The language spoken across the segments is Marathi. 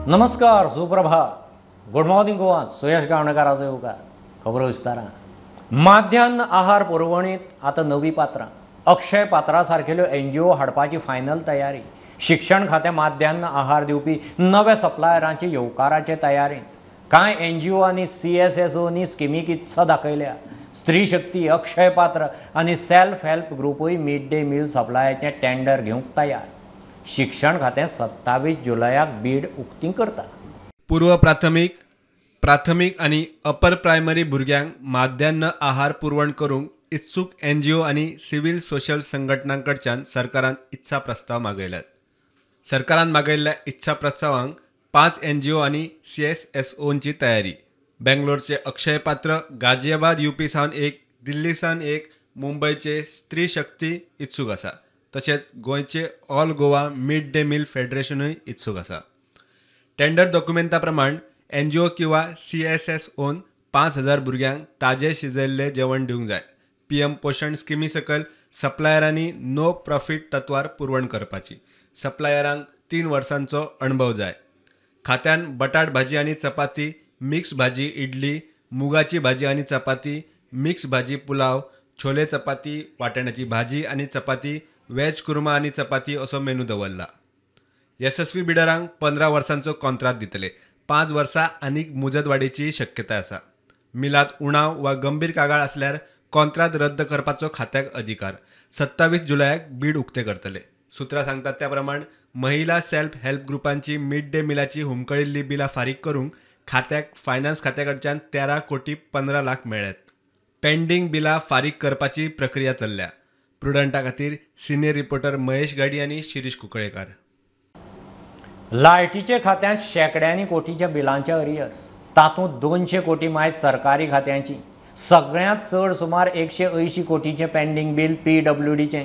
नमस्कार, सुप्रभात, गुड मॉर्निंग गोवा. सुयश गावणेकाराचो येवकार. खबरो विस्तारा. माध्यान आहार पुरवणीत आता नवी पात्रां. अक्षय पात्रा सारकेल्यो NGO हाडपाची फायनल तयारी. शिक्षण खातें माध्यान आहार दिवपी नव्या सप्लायरांची येवकाराचे तयारीत. कांय NGO आनी CSSOनी स्किमीक इत्सा दाखयल्या. स्त्री शक्ती, अक्षय पात्र आनी सेल्फ हेल्प ग्रुपूय मिड डे मील सप्लायाचें टेंडर घेवंक तयार. शिक्षण खातें 27 जुलयाक बीड उक्ती करता. पूर्व प्राथमीक आनी अपर प्रायमरी भुरग्यांक माध्यान्न आहार पुरवण करूंक इत्सूक NGO आनी सिव्हिल सोशल संघटनांकडच्यान सरकारान इत्सा प्रस्ताव मागयल्यात. सरकारान मागयल्ल्या इत्सा प्रस्तावांक 5 NGO आनी CSSOंची तयारी. बेंगलोरचे अक्षय पात्र गाजियाबाद UP सावन एक, दिल्ली सावन एक, मुंबयचे स्त्री शक्ती इत्सूक आसा. तशेंच गोंयचे all Goa mid day meal फेडरेशनूय इत्सूक आसा. टेंडर डॉक्युमेंटा प्रमाण NGO किंवा CSSOन 5000 भुरग्यांक ताजें शिजयल्लें जेवण दिवंक जाय. PM पोषण स्किमी सकयल सप्लायरांनी नो प्रॉफिट तत्वार पुरवण करपाची. सप्लायरांक 3 वर्सांचो अणभव जाय. खात्यान बटाट भाजी आनी चपाती, मिक्स भाजी इडली, मुगाची भाजी आनी चपाती, मिक्स भाजी पुलाव, छोले चपाती, वाटाण्याची भाजी आनी चपाती, वेज कुर्मा आनी चपाती असो मेनू दवरला. यशस्वी बिडरांक 15 वर्सांचो कॉन्ट्रॅक्ट दितले. 5 वर्सां आनीक मुजत वाडीची शक्यताय आसा. मिलात उणाव वा गंभीर कागाळ आसल्यार कॉन्ट्रॅक्ट रद्द करपाचो खात्याक अधिकार. 27 जुलयाक बीड उक्ते करतले. सुत्रां सांगतात त्या प्रमाण महिला सेल्फ हेल्प ग्रुपांची मिड डे मिलाची हुमकळिल्ली बिलां फारीक करूंक खात्याक फायनान्स खात्याकडच्यान 13 कोटी 15 लाख मेळ्ळ्यात. पेंडींग बिलां फारीक करपाची प्रक्रिया चल्ल्या. प्रुडंटा खातीर सिनियर रिपोर्टर महेश गाडी आनी शिरीश कुंकळेकार. लायटीचे खात्यांत शेकड्यांनी कोटीच्या बिलांचे अरियर्स. तातूंत 200 कोटी मायज सरकारी खात्यांची. सगळ्यांत चड सुमार 180 कोटीचें पेंडींग बील PWDचें.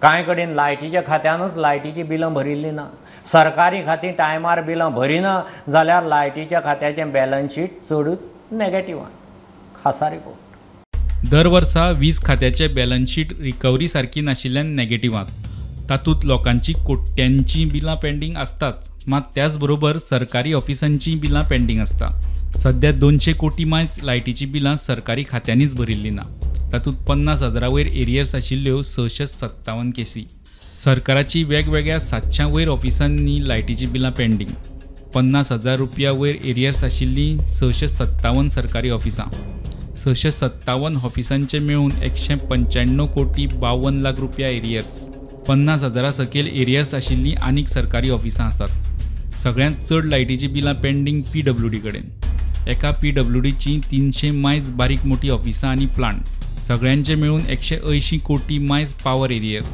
कांय कडेन लायटीच्या खात्यानूच लायटीची बिलां भरिल्लीं ना. सरकारी खातीं टायमार बिलां भरिना जाल्यार लायटीच्या खात्याचें बॅलन्स शीट चडूच नॅगेटिव्हान. खासा रिपोर्ट. दर वर्सा वीज खात्याचे बॅलन्स शीट रिकवरी सारकी नाशिल्ल्यान नॅगेटिव्हांत. तातूंत लोकांची कोट्यांची बिलां पेंडींग आसताच, मात त्याच बरोबर सरकारी ऑफिसांची बिलां पेंडींग आसता. सध्या 200 कोटी मायज लायटीची बिलां सरकारी खात्यांनीच भरिल्लीं ना. तातूंत 50,000 वयर एरियर्स आशिल्ल्यो 657 केसी. सरकाराची वेगवेगळ्या 700 वयर ऑफिसांनी लायटीची बिलां पेंडींग. 50,000 रुपया वयर एरियर्स आशिल्लीं 657 सरकारी ऑफिसां. 657 ऑफिसांचे मेळून 195 कोटी 52 लाख रुपया एरियर्स. 50,000 सकयल एरियर्स आशिल्लीं आनीक सरकारी ऑफिसां आसात. सगळ्यांत चड लायटीची बिलां पेंडींग PWD कडेन. एका PWDची 300 मायज बारीक मोठी ऑफिसां आनी प्लांट. सगळ्यांचे मेळून 180 कोटी मायज पॉवर एरियर्स.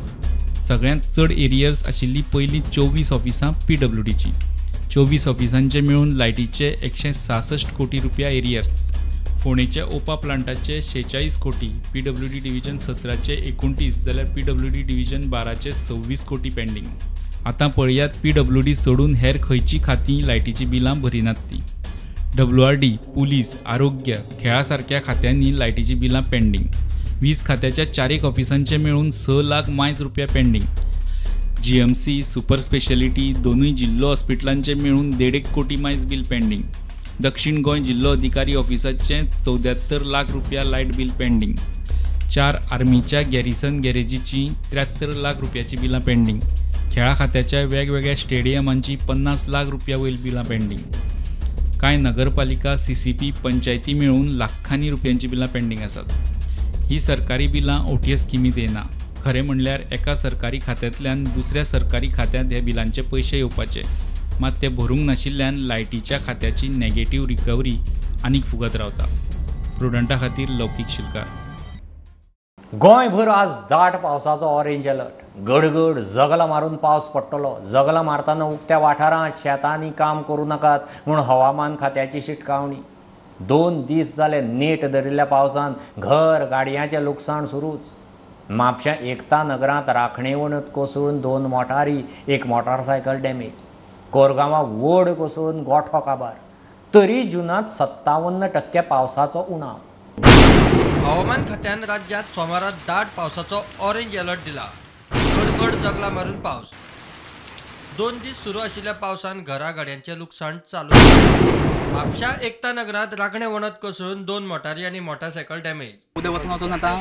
सगळ्यांत चड एरियर्स आशिल्ली पयलीं 24 ऑफिसां PWDची. 24 ऑफिसांचे मेळून लायटीचे 166 कोटी रुपया एरियर्स. फोणेच्या ओपा प्लांटाचे 46 कोटी, PWD डिव्हिजन 17चे 29 जाल्यार PWD डिव्हिजन 12चे 26 कोटी पेंडींग. आतां पळयात PWD सोडून हेर खंयची खातीं लायटीची बिलां भरिनात ती. WRD, पुलीस, आरोग्य, खेळा सारक्या खात्यांनी लायटीची बिलां पेंडींग. वीज खात्याच्या 4 ऑफिसांचे मेळून 6 लाख मायज रुपया पेंडींग. GMC, सुपर स्पेशालिटी, दोनूय जिल्लो हॉस्पिटलांचे मेळून 1.5 कोटी मायज बील पेंडींग. दक्षिण गोंय जिल्लो अधिकारी ऑफिसाचे 74 लाख रुपया लायट बील पेंडींग. 4 आर्मीच्या गॅरिसन गॅरेजीची 73 लाख रुपयाची बिलां पेंडींग. खेळा खात्याच्या वेगवेगळ्या स्टेडियमांची 50 लाख रुपया वयर बिलां पेंडींग. कांय नगरपालिका, CCP, पंचायती मेळून लाखांनी रुपयांची बिलां पेंडींग आसात. ही सरकारी बिलां OTS स्किमीत येना. खरें म्हणल्यार एका सरकारी खात्यांतल्यान दुसऱ्या सरकारी खात्यांत हे बिलांचे पयशे येवपाचे, मात ते भरूंक नाशिल्ल्यान लायटीच्या खात्याची नॅगेटिव्ह रिकवरी आनीक फुगत रावता. प्रुडंटा खातीर लौकीक शिलकार. गोंयभर आज दाट पावसाचो ऑरेंज अलर्ट. गडगड जगलां मारून पावस पडटलो. जगलां मारतना उक्त्या वाठारांत शेतांनी काम करूं नाकात म्हूण हवामान खात्याची शिटकावणी. 2 दीस जाले नेट धरिल्ल्या पावसान घर गाडयांचें लुकसाण सुरूच. म्हापश्यां एकता नगरांत राखणे वणत कोसळून 2 मोटारी, 1 मोटारसायकल डॅमेज. कोरगांवां वड कोसळून गोठो काबार. तरी जुनांत 57% पावसाचो उणाव. हवामान खात्यान राज्यात सोमारात दाट पावसाचो ऑरेंज अलर्ट दिला. गडगड जगला मारून पावस. 2 दीस सुरू आशिल्ल्या पावसान घरागाड्यांचे लुकसाण चालू म्हापशा एकता नगरात राखणे वणत कोसळून 2 मोटारी आणि मोटारसायकल डॅमेज. उद्या वचून आता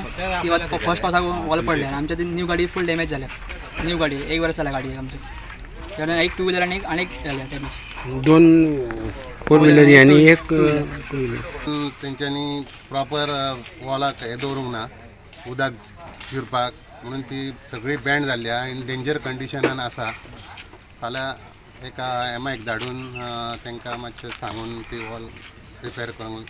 किंवा फर्स्ट पावसाक वॉल पडले आणि आमच्या ती न्यू गाडी फुल डॅमेज झाल्या. न्यू गाडी 1 वर्ष झाल्या गाडी आमची. त्यामुळे एक 2 व्हीलर आणि एक झाल्या डॅमेज. 2 4 व्हीलर आणि एक तेंच्यांनी प्रॉपर वॉलाक हे दवरूंक ना उदक शिरपाक म्हणून ती सगळी बँड जाल्ल्या आनी डेंजर कंडिशनान आसा. फाल्यां एका एमायक धाडून तांकां मातशें सांगून ती वॉल रिपेर करूंक.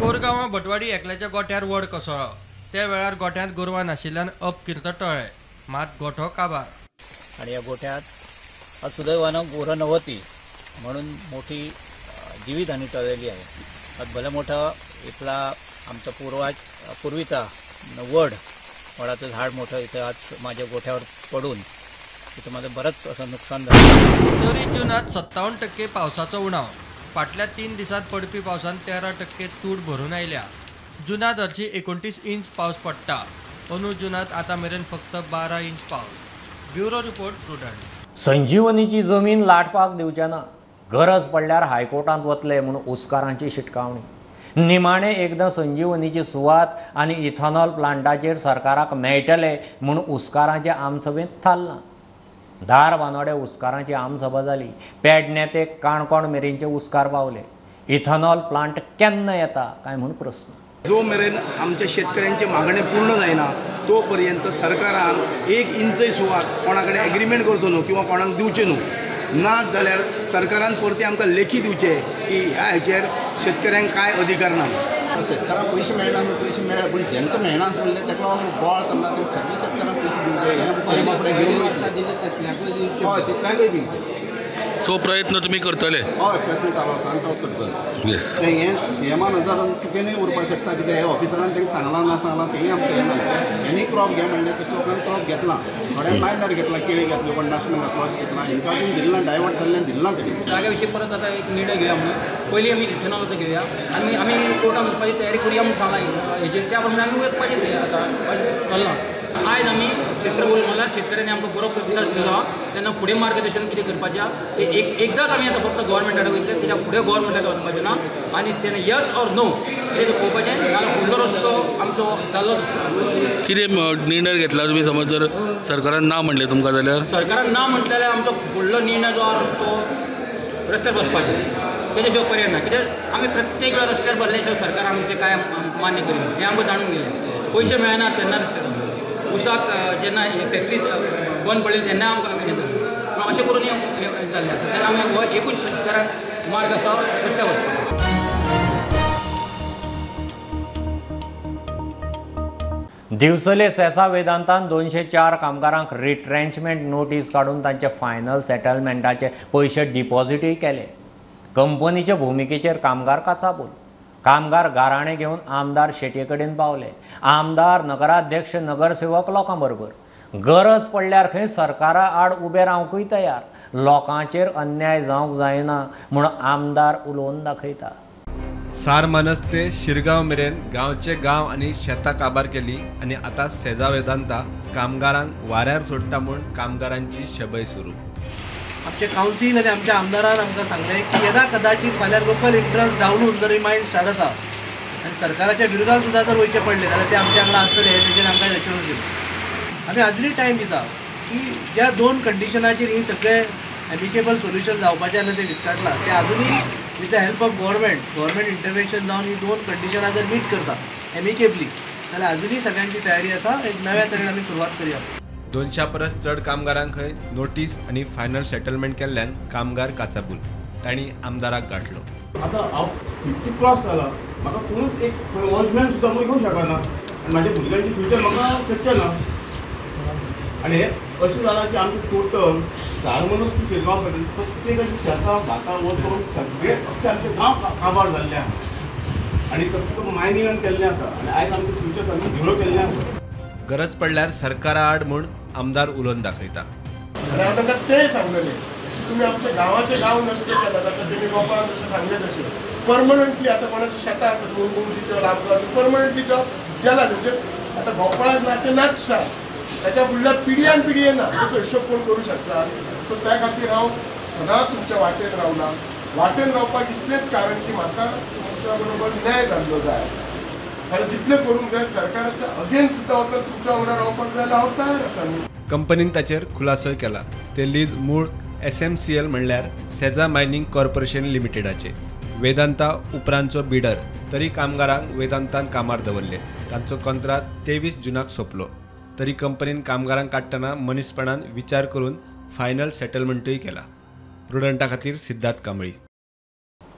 कोरगांवां भटवाडी एकल्याच्या गोठ्यार वड कोसळ्ळो. त्या वेळार गोठ्यांत गोरवां नाशिल्ल्यान अपकिर्त टळ्ळे. मात गोठो काबार. आणि या गोठ्यात सुदैवानं गोरं नव्हती म्हणून मोठी जीवितहानी टळलेली आहे. आज भले मोठा इथला आमचा पूर्वीचा वडाचं झाड मोठं इथं आज माझ्या गोठ्यावर पडून तिथं माझं बरंच असं नुकसान झालं. तरी जुनात 57% पावसाचो उणाव. फाटल्या 3 दिसांत पडपी पावसान 13% तूट भरून आयल्या. जुनात हरशी 29 इंच पावस पडटा. अंदू जुनात आतां मेरेन फक्त 12 इंच पावस. Bureau report prudent. संजीवनीची जमीन लाटपाक दिवचे ना. गरज पडल्यार हायकोर्टांत वतले म्हणून उस्कारांची शिटकावणी. निमाणे एकदां संजीवनीची सुवात आनी इथॉनॉल प्लांटाचेर सरकाराक मेळटले म्हणून उस्कारांचे आमसभेंत थारलां. धार बांदोड्या उस्कारांची आमसभा जाली. पेडणे ते काणकोण मेरेनचे उस्कार पावले. इथॉनॉल प्लांट केन्ना येता काय म्हूण प्रस्न. जो मेरेन आमच्या शेतकऱ्यांचे मागणे पूर्ण जायना तो पर्यंत सरकारान 1 इंचय सुवात कोणा कडेन एग्रीमेंट करचो न्हू किंवा कोणाक दिवचे न्हू. ना जाल्यार सरकारान परती आमकां लेखी दिवचे की ह्या हेचेर शेतकऱ्यांक काय अधिकार ना. शेतकारांक पयशे मेळना पयशे मेळ्ळे पूण जेंका मेळना पडले ताका लागून बोवाळ चल्ला. सगळ्या शेतकारांक पयशे दिवचे हे फुडें घेवन हय तितल्यांकय दिवचे. सो प्रयत्न तुम्ही करतले. हय प्रयत्न चालू आसा आनी तो करतले. येस. हे नजरान कितेंय उरपाक शकता. कितें हे ऑफिसरान तांकां सांगलां ना सांगलां तेंय आमकां येना. एनी क्रॉप घे म्हणलें तशें लोकांनी क्रॉप घेतला. थोड्यां मायनर घेतला केळी घेतली कोण नाशणं घातलो अशें घेतला. हांकां अजून दिल्ला डायवर्ट जाल्ल्यान दिल्ला तरी. जाग्याविषयी परत आता एक निर्णय घेऊया म्हणून पयलीं आमी इथेनॉलचो घेवया आनी आमी कोर्टान वचपाची तयारी करुया म्हणून सांगला. हेजेर त्या प्रमाणे आमी वचपाचें आतां चल्लां. आयज आमी पेट्रोल म्हणल्यार शेतकऱ्यांनी आमकां बरो प्रतिसाद दिलो. तेन्ना फुडें मार्गदर्शन कितें करपाचें ते एकदांच आमी आतां फक्त गोवोरमेंटाक वयतले. तेच्या फुडें गोवोरमेंटाक वचपाचें ना आनी तेन्ना यस ऑर नो हें पळोवपाचें. नाल्यार फुडलो रस्तो आमचो जाल्लोच आसता. कितें निर्णय घेतला तुम्ही समज जर सरकारान ना म्हणलें तुमकां जाल्यार. सरकारान ना म्हणलें जाल्यार आमचो फुडलो निर्णय जो आसा तो रस्त्यार वचपाचें. तेच्या शिवाय पर्याय ना. कित्याक आमी प्रत्येक वेळार रस्त्यार भरले शिवाय सरकार आमचें कांय मान्य करिना हें आमकां जाणून गेलें. पयशे मेळना तेन्ना रस्त्यार उसाक जेन्ना फॅक्टरी बंद पडली तेन्ना आमकां अशें करून हें जाल्लें आसा. तेन्ना आमी हो एकूच शेतकाराक मार्ग आसा रस्त्यार वचपाचो. दिवचले सेसा वेदांतान 204 कामगारांक रिट्रेंचमेंट नोटीस काडून तांचे फायनल सेटलमेंटाचे पयशे डिपॉझिटूय केले. कंपनीचे भुमिकेचेर कामगार काचाबोल. कामगार गाराणे घेवन आमदार शेटये कडेन पावले. आमदार नगराध्यक्ष नगरसेवक लोकां बरोबर. गरज पडल्यार खंय सरकारा आड उबे रावंकूय तयार. लोकांचेर अन्याय जावंक जायना म्हूण आमदार उलोवन दाखयता. सार मानस ते शिरगांव मेरेन गांवचे गांव आणि शेतां काबार केली आणि आता सेजा वेदांता कामगारांक वाऱ्यार सोडटा म्हूण कामगारांची शबय सुरू. आमचे कावन्सील आनी आमच्या आमदारान आमकां सांगलें की येदा कदाचित फाल्यां लोकल इंट्रस्ट डावनून जर रिमायंड स्टार्ट जाता आनी सरकाराच्या विरोधात सुद्दां जर वयचे पडले जाल्यार ते आमच्या वांगडा आसतले तेजेर आमकां एश्युरन्स दिलो. आमी आजुनूय टायम दिता की ज्या 2 कंडिशनाचेर ही सगळे एमिकेबल सोल्युशन जावपाचें जाल्यार ते विस्तारला ते आजुनूय with the help of government intervention जावन ही 2 कंडिशनां जर मीट करता एमिकेबली जाल्यार आजुनूय सगळ्यांची तयारी आसा. एक नव्या तरेन आमी सुरवात करूया. 200 परस चड कामगारांक खंय नोटीस आणि फायनल सेटलमेंट केल्ल्यान कामगार काचाबूल. तांणी आमदाराक गाठलो. आतां हांव 50 क्रॉस जाला. म्हाका कोणूच एक वॉचमॅन सुद्दां घेवंक शकना आनी म्हाज्या भुरग्यांची फ्युचर म्हाका शक्य ना. आनी हें अशें जालां की आमचे टोटल सारमनूच टू शिरगांव पर्यंत प्रत्येकाची शेतां भातां वचून सगळे अख्खे आमचे गांव काबार जाल्ले आसा आनी सगळें मायनिंगान केल्लें आसा आनी आयज आमचें फ्युचर सामकें झिरो केल्लें आसा. गरज पडल्यार सरकारा आड म्हूण आमदार उलोवन दाखयता. आनी हांव तांकां तेंय सांगलेलें की तुमी आमच्या गांवाचे गांव नशे केला जाता तेमी गोपाळ जशें सांगलें तशें परमनंटली आतां कोणाचीं शेतां आसात मुंबूची रामगांव परमनंटली जॉब गेला म्हणजे आतां गोपाळाक ना ते नाच ताच्या फुडल्या पिडयेन ना तसो हिशोब कोण करूं शकता. सो त्या खातीर हांव सदां तुमच्या वाटेन रावला. वाटेन रावपाक इतलेंच कारण की म्हाका तुमच्या बरोबर न्याय जाल्लो जाय आसा. कारण जितलें करूंक जाय सरकाराच्या अगेन्स्ट सुद्दां वचून तुमच्या वांगडा रावपाक जाल्यार हांव तयार आसा न्ही. कंपनीन ताचेर खुलासोय केला. ते लीज मूळ SMCL म्हणल्यार सेजा मायनिंग कॉर्पोरेशन लिमिटेडाचे. वेदांता उपरांतचो बिडर, तरी कामगारांक वेदांतान कामार दवरले. तांचो कंत्राट 23 जूनाक सोंपलो. तरी कंपनीन कामगारांक काडटना मनीसपणान विचार करून फायनल सेटलमेंटूय केला. प्रुडंटा खातीर सिद्धार्थ कांबळी.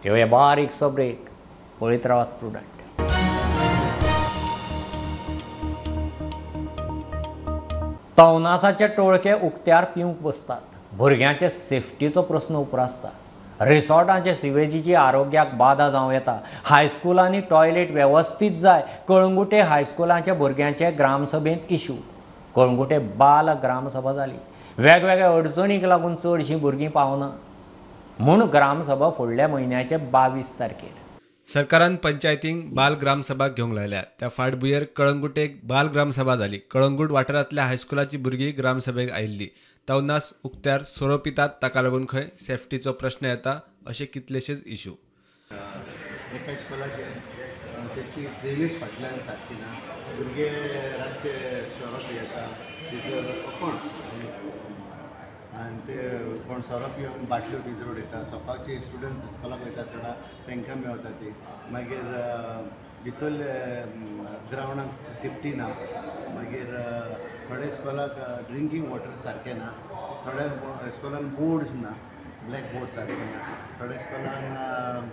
घेवया बारीकसो ब्रेक. पळयत रावात प्रुडंट. तवनासाचे टोळके उक्त्यार पिवंक बसतात. भुरग्यांचे सेफ्टीचो प्रस्न उप्रासता. रिसॉर्टांचे सिवेजीची आरोग्याक बाधा जावं येता. हायस्कुलांनी टॉयलेट वेवस्थीत जाय. कळंगुटे हायस्कुलांच्या भुरग्यांचे ग्रामसभेंत इश्यू. कळंगुटे बाल ग्रामसभा जाली. वेगवेगळ्या अडचणीक लागून चडशीं भुरगीं पावना म्हूण ग्रामसभा फुडल्या म्हयन्याचे 22 तारखेर. सरकारान पंचायतींक बाल ग्रामसभा घेवंक लायल्या. त्या फाटभुंयेर कळंगुटेक बाल ग्रामसभा जाली. कळंगूट वाठारांतल्या हायस्कुलाची भुरगीं ग्रामसभेक आयिल्लीं. तवनास उक्त्यार सोरो पितात ताका लागून खंय सेफ्टीचो प्रश्न येता अशे कितलेशेच इश्यू. एका इस्कॉलाचे त्याची ड्रेनेज फाटल्यान सारकी ना. भुरगे रातचे सोरोप येता तिजो कोण आनी ते कोण सोरोप येवन बाटल्यो तिजो उडयता. सकाळचे स्टुडंट्स इस्कॉलाक वयता चडा तांकां मेळटा ती. मागीर भितर ग्रावंडाक सेफ्टी ना. मागीर थोड्या इस्कॉलाक ड्रिंकींग वॉटर सारकें ना. थोड्या इस्कॉलान बोर्ड्स ना, ब्लॅक बोर्ड सारके ना. थोड्या इस्कॉलान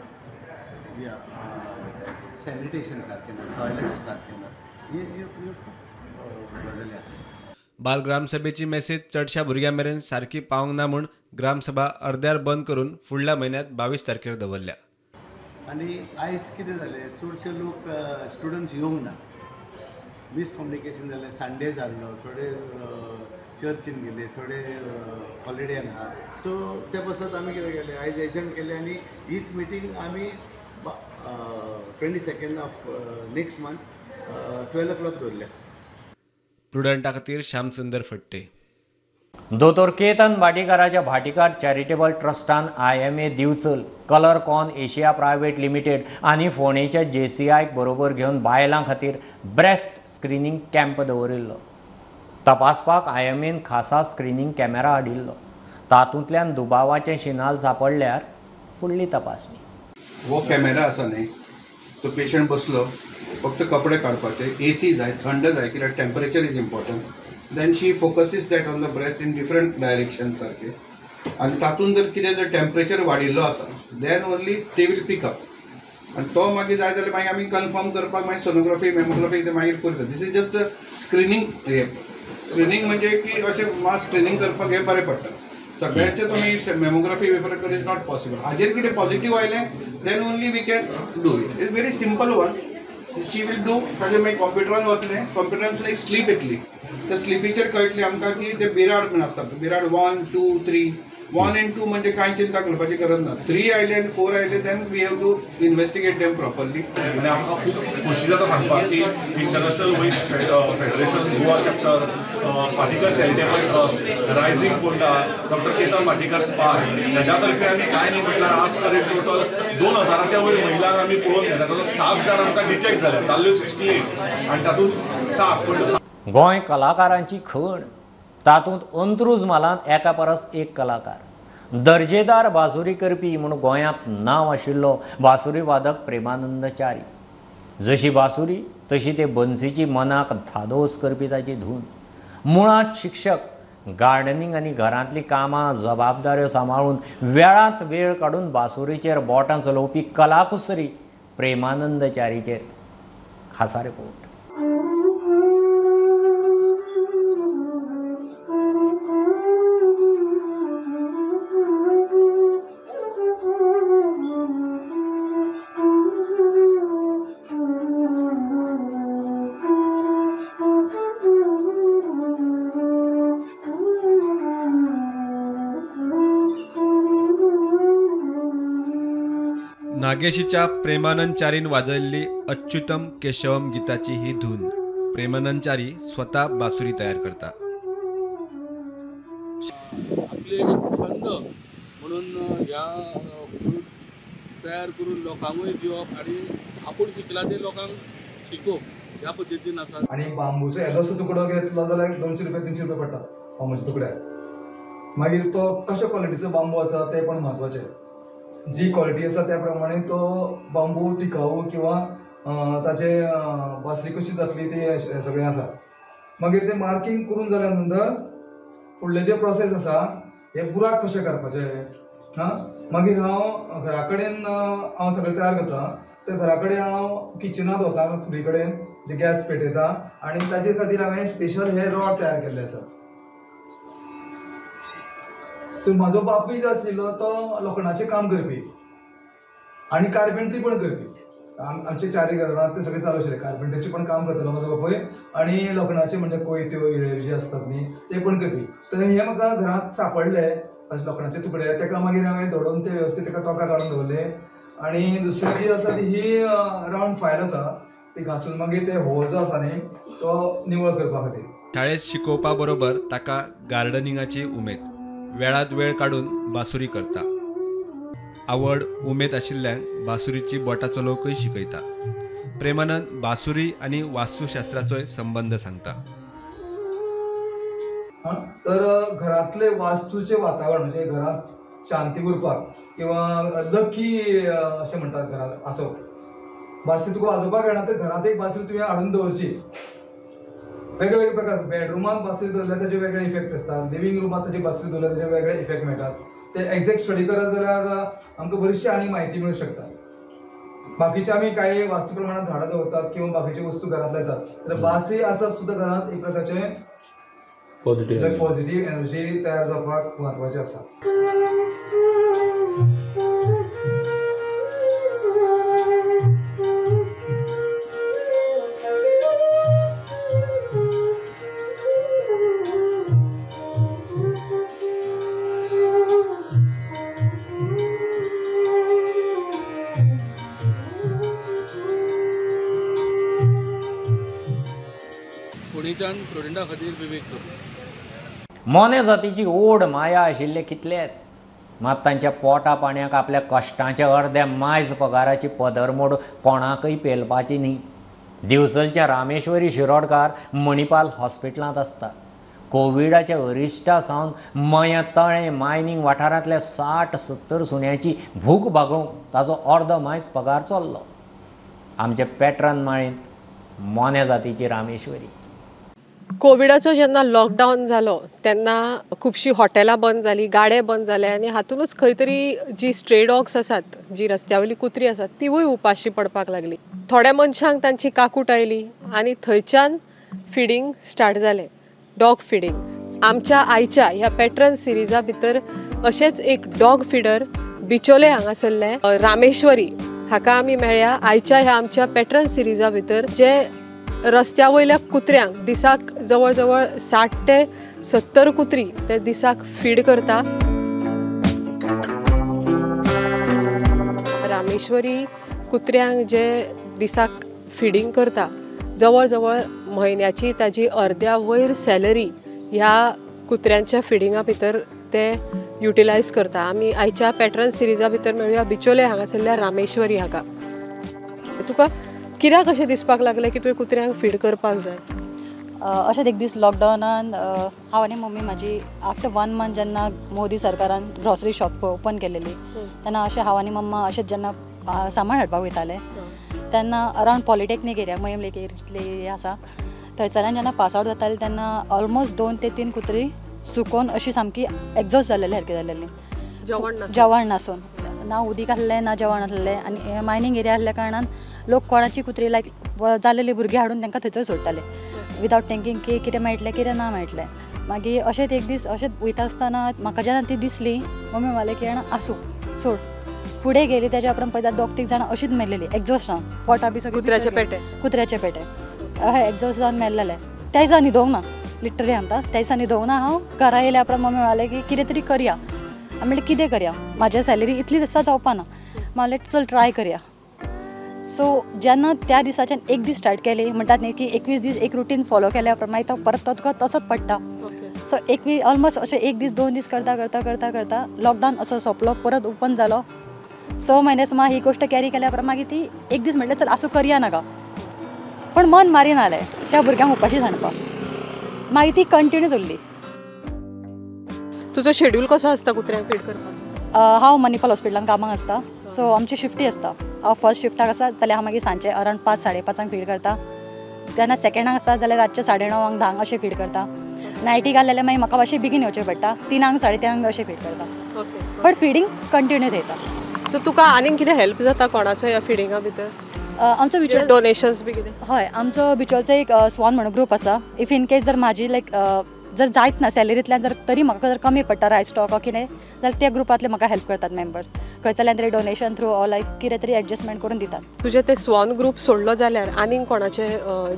सॅनिटेशन सारकें ना, टॉयलेट्स सारके ना. ह्यो खूब गजाली आसा. बाल ग्रामसभेची मेसेज चडशा भुरग्यां मेरेन सारकी पावंक ना म्हूण ग्रामसभा अर्द्यार बंद करून फुडल्या म्हयन्यात 22 तारखेर दवरल्या. आनी आयज कितें जालें, चडशे लोक स्टुडंट्स येवंक ना. मिसकम्युनिकेशन जालें. संडे जाल्लो, थोडे चर्चीन गेले, थोडे हॉलिडेन आहा. सो ते बसत आमी कितें केलें, आयज एजंट केलें आनी हीच मिटींग आमी 22 ऑफ नेक्स्ट मंथ 12 o'clock दवरल्या. प्रुडंटा खातीर श्यामसुंदर फडटे. दोतोर केतन भाटीकाराच्या भाटीकार चॅरिटेबल ट्रस्टान IMA Divchal, Colorcon Asia private limited आनी फोंडेच्या JCI बरोबर घेवन बायलां खातीर ब्रेस्ट स्क्रीनिंग कॅम्प दवरिल्लो. तपासपाक IMAन खासा स्क्रीनिंग कॅमेरा हाडिल्लो. तातूंतल्यान दुबावाचें शिनाल सांपडल्यार फुडली तपासणी. हो कॅमेरा आसा न्ही, तो पेशंट बसलो, फक्त कपडे काडपाचे, AC जाय, थंड जाय, कित्याक temperature is important. Then she focuses that on the breast in different direction सारके. आनी तातूंत जर कितें जर टेम्परेचर वाडिल्लो आसा then only they will pick up. आनी तो मागीर जाय जाल्यार मागीर आमी कन्फर्म करपाक मागीर सोनोग्राफी मेमोग्राफी ते मागीर करता. दिस इज जस्ट स्क्रीनिंग. स्क्रीनिंग म्हणजे की अशें मास स्क्रीनिंग करपाक हें बरें पडटा. सगळ्यांचे तुमी mammography paper is not possible. हाजेर कितें पॉझिटिव्ह आयलें then only we can do it. Is very simple one. She will do. ताजें मागीर कॉम्प्युटरान वतलें, कॉम्प्युटरान एक स्लीप येतली. त्या स्लिपीचेर कळटलें आमकां की ते बिराड म्हण आसता. बिराड 1, 2, 3. 1 and 2 म्हणजे कांय चिंता करपाची गरज ना. 3 आयले आनी 4 आयले then we have to investigate them properly. आनी आमकां खूब खोशी जाता सांगपाक की International West Federation Goa chapter, Bhatikar charitable trust, Rising Ponda, doctor Ketan Bhatikar Spark ह्याच्या तर्फे आमी कांय न्ही म्हटल्यार आज तरी टोटल 2000च्या वयर महिलांक आमी पळोवन घेता. तातूंत 7 जाण आमकां डिटेक्ट जाल्या. जाल्ल्यो 68 आनी तातूंत 7 गोंय कलाकारांची खण. तातूंत अंत्रुज मालांत एका परस एक कलाकार. दर्जेदार बासुरी करपी म्हूण गोंयांत नांव आशिल्लो बासुरी वादक प्रेमानंद च्यारी. जशी बासुरी तशी ते बन्सीची मनाक धादोस करपी ताची धून. मुळांत शिक्षक. गार्डनिंग आनी घरांतलीं कामां जबाबदाऱ्यो सांबाळून वेळांत वेळ काडून बासुरीचेर बोटां चलोवपी कलाकुसरी प्रेमानंद च्यारीचेर खासा रिपोर्ट. नागेशीच्या प्रेमानंद च्यारीन वाजयल्ली अच्युतम केशवम गीताची ही धून. प्रेमानंद च्यारी स्वता बासुरी तयार करता. आपले एक छंद म्हणून ह्या फ्रूट तयार करून लोकांकूय दिवप आनी आपूण शिकला ते लोकांक शिकोवप ह्या पद्दतीन आसा. आणि बांबूचो येदोसो तुकडो घेतलो जाल्यार 200 रुपया 300 रुपया पडटा बांबूच्या तुकड्याक. मागीर तो कशा क्वॉलिटीचो बांबू आसा ते पण म्हत्वाचें. जी क्वॉलिटी आसा त्या प्रमाणे तो बांबू टिकाऊ किंवा ताचे बासरी कशी जातली ते सगळें आसा. मागीर ते मार्किंग करून जाल्या नंतर फुडले जे प्रोसेस आसा हे बुराक कशें करपाचे. मागीर हांव घरा कडेन हांव सगळें तयार करता. तर घरा कडेन हांव किचनांत वता चुली कडेन जे गॅस पेटयता आनी ताचे खातीर हांवें स्पेशल हे रॉड तयार केल्ले आसा. सो म्हाजो बापूय जो आशिल्लो तो लोखंडाचें काम करपी आनी कार्पेंट्री पण करपी. आमचे चारय घरांत ते सगळे चालू आशिल्ले. कार्पेंट्रीचें पण काम करतालो म्हाजो बापूय आनी लोखंडाचे म्हणजे कोयत्यो इळे जे आसतात न्ही ते पण करपी. तर हे म्हाका घरांत सांपडले अशे लोखंडाचे तुकडे. ताका मागीर हांवें धडोवन ते वेवस्थीत ताका टोकां काडून दवरले आनी दुसरी जी आसा ती ही रावंड फायल आसा ती घासून मागीर ते होल जो आसा न्ही तो निवळ करपा खातीर. शाळेत शिकोवपा बरोबर ताका गार्डनिंगाची उमेद. वेळात वेळ काडून बासुरी करता. आवड उमेद आशिल्ल्यान बासुरीची बोटां चलोवकूय शिकयता. प्रेमानंद बासुरी आनी वास्तुशास्त्राचोय संबंध सांगता. तर घरातले वास्तूचे वातावरण म्हणजे घरात शांती उरपाक किंवा लकी अशें म्हणटात घरात आसप. बासरी तुका वाजोवपाक येना तर घरात एक बासरी तुवें हाडून दवरची. वेगळे वेगळे प्रकार आसतात. बेडरुमांत बासरी दवरल्यार ताचे वेगळे इफेक्ट आसतात. लिव्हिंग रुमांत ताची बासरी दवरल्यार ताचे वेगळे इफेक्ट मेळटात. ते एक्झॅक्ट स्टडी करत जाल्यार आमकां बरीचशी आनी म्हायती मेळूंक शकता. बाकीचे आमी कांय वास्तू प्रमाणात झाडां दवरतात किंवा बाकीचे वस्तू घरांत लायतात. तर बासरी आसप सुद्दां घरांत एक प्रकारचे पॉझिटिव्ह एनर्जी तयार जावपाक म्हत्वाचें आसा. कोणीच्यान स्टुडंटा खातीर विवेक करता. मोने जातीची ओढ माया आशिल्ले कितलेच, मात तांच्या पोटा पाण्याक आपल्या कश्टांचे अर्ध्या मायज पगाराची पदरमोड कोणाकय पेलपाची न्ही. दिवचलच्या रामेश्वरी शिरोडकार मणिपाल हॉस्पिटलांत आसता. कोविडाच्या अरिश्टा सावन मयतळे मायनींग वाठारांतल्या 60-70 सुण्याची भूक भागोवंक ताचो अर्दो मायज पगार चल्लो. आमचे पेट्रन माळींत मोने जातीची रामेश्वरी. कोविडाचो जेन्ना लॉकडावन जालो तेन्ना खुबशीं हॉटेलां बंद जालीं, गाडे बंद जाले आनी हातूनच खंय तरी जी स्ट्रे डॉग्स आसात, जी रस्त्यावयली कुत्री आसात तिवूय उपाशी पडपाक लागली. थोड्या मनशांक तांची काकूट आयली आनी थंयच्यान फिडींग स्टार्ट जालें, डॉग फिडींग. आमच्या आयच्या ह्या पॅट्रन सिरिजा भितर अशेंच एक डॉग फिडर बिचोले हांगासरले रामेश्वरी हाका आमी मेळ्या आयच्या ह्या आमच्या पॅट्रन सिरिजा भितर जे रस्त्या वयल्या कुत्र्यांक दिसाक जवळ जवळ 60 ते 70 कुत्री ते दिसाक फीड करता. रामेश्वरी कुत्र्यांक जे दिसाक फिडींग करता जवळ जवळ म्हयन्याची ताजी अर्द्या वयर सॅलरी ह्या कुत्र्यांच्या फिडिंगा भितर ते युटिलायज करता. आमी आयच्या पॅट्रन सिरिजा भितर मेळुया बिचोले हांगासरल्या रामेश्वरी हाका. तुका कित्याक अशें दिसपाक लागलें की तुवें कुत्र्यांक फीड करपाक जाय? अशेंच एक दीस लॉकडावनान हांव आनी मम्मी म्हाजी आफ्टर 1 मंथ जेन्ना मोदी सरकारान ग्रॉसरी शॉप ओपन केलेली तेन्ना अशें हांव आनी मम्मा अशेंच जेन्ना सामान हाडपाक वयताले तेन्ना अरावंड पॉलिटेक्नीक एरिया मयम लेक जितले आसा थंयसरल्यान जेन्ना पास आवट जाताले तेन्ना ऑलमोस्ट 2 ते 3 कुत्री सुकोवन अशी सामकी एक्झॉस्ट जालेली सारकी जालेली. जेवण नासून ना उदीक आसलें ना जेवण आसलें आनी मायनींग एरिया आसल्या कारणान लोक कोणाची कुत्री लायक जालेली भुरगीं हाडून तांकां थंयसर सोडटाले विदावट थिंकींग की कितें मेळटलें कितें ना मेळटलें. मागीर अशेंच एक दीस अशेंच वयता आसतना म्हाका जेन्ना ती दिसली मम्मी म्हणलें की जाणा आसूं सोड. फुडें गेली तेज्या उपरांत पळयता 2-3 जाणां अशीच मेल्लेली एक्झॉस्ट जावन पोटा बी सगळें कुत्र्याचे पेटे हय एक्झॉस्ट जावन मेल्लेले. त्या दिसा न्हिदोंक ना लिटरली सांगता त्या दिसा न्हिदोंक ना. हांव घरा येयल्या उपरांत मम्मी म्हणाले की कितें तरी करया. हांवें म्हणलें कितें करया म्हाज्या सॅलरी इतली दिसा जावपा ना. म्हणलें चल ट्राय करया. सो जेन्ना त्या दिसाच्यान एक दीस स्टार्ट केली म्हणटात न्ही की 21 दीस एक रुटीन फॉलो केल्या उपरांत मागीर तो परत तो तुका तसोच पडटा. सो ऑलमोस्ट अशें एक दीस 2 दीस करता लॉकडावन असो सोंपलो, परत ओपन जालो. 6 म्हयने सुमार ही गोष्ट कॅरी केल्या उपरांत मागीर ती एक दीस म्हटल्यार चल आसूं करया नाका, पण मन मारीन जालें त्या भुरग्यांक उपाशी सांडपाक. मागीर ती कंटिन्यू उरली. तुजो शेड्यूल कसो आसता कुत्र्यांक फीड करपाचो? हांव मणिपाल हॉस्पिटलान कामाक आसता, सो आमची शिफ्टी आसता. हांव फर्स्ट शिफ्टाक आसा जाल्यार हांव मागीर सांजचे अरावंड 5-5:30 फीड करता. जेन्ना सेकंडाक आसा जाल्यार रातचे 9:30 10 अशें फीड करता. नायटीक आसलेल्यार मागीर म्हाका मातशें बेगीन येवचें पडटा, 3 3:30 अशें फीड करता. बट फिडींग कंटिन्यू थेयता. सो तुका आनीक कितें हेल्प जाता कोणाचो ह्या फिडिंगा भितर? आमचो बिचोल डोनेशन्स बी कितें? हय, आमचो बिचोलचो एक स्वान म्हणून ग्रूप आसा. इफ इन केस जर म्हाजी लायक जर जायत ना सॅलरींतल्यान जर तरी म्हाका जर कमी पडटा रायस स्टॉक वा कितें जाल्यार त्या ग्रुपांतले म्हाका हेल्प करतात मेंबर्स. खंयच्याल्यान तरी डोनेशन थ्रू ऑर लायक कितें तरी एडजस्टमेंट करून दितात. तुजे ते स्वान ग्रुप सोडलो जाल्यार आनीक कोणाचे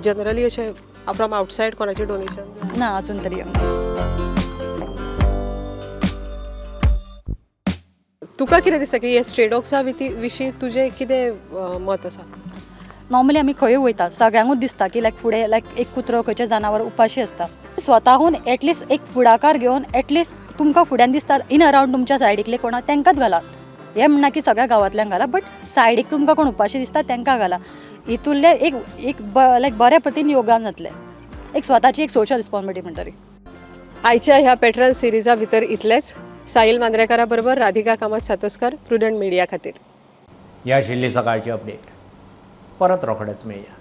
जनरली अशें फ्रॉम आउटसायड कोणाचे डोनेशन ना अजून तरी. तुका कितें दिसता की हे स्ट्रे डॉग्सा विशीं तुजें कितें मत आसा? नॉर्मली आमी खंय वयता सगळ्यांकूच दिसता की लायक फुडें लायक एक कुत्रो खंयचें जनावर उपाशी आसता. स्वताहून एटलिस्ट एक फुडाकार घेवन एटलिस्ट तुमकां फुड्यान दिसता इन अरावंड तुमच्या सायडीकले कोणा तेंकांच घाला. हें म्हणना की सगळ्या गांवांतल्यान घाला, बट सायडीक तुमकां कोण उपाशी दिसता तेंकां घाला. हितूरले एक लायक बऱ्या पतीन योगदान जातलें. एक स्वताची एक सोशल रिस्पॉन्सिबिलिटी म्हणटरी. आयच्या ह्या पॅटर्न सिरिजा भितर इतलेंच. साहिल मांद्रेकारा बरोबर राधिका कामत सातोस्कर, प्रुडंट मिडिया खातीर. ही आशिल्ली सकाळची अपडेट. परत रोखडेच मेळया.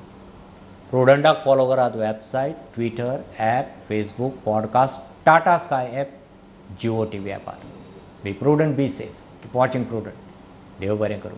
प्रुडंटाक फॉलो करात website, Twitter, app, Facebook, podcast, Tata Sky app, Jio TV ॲपार. Be prudent, be safe. Keep watching Prudent. देव बरें करूं.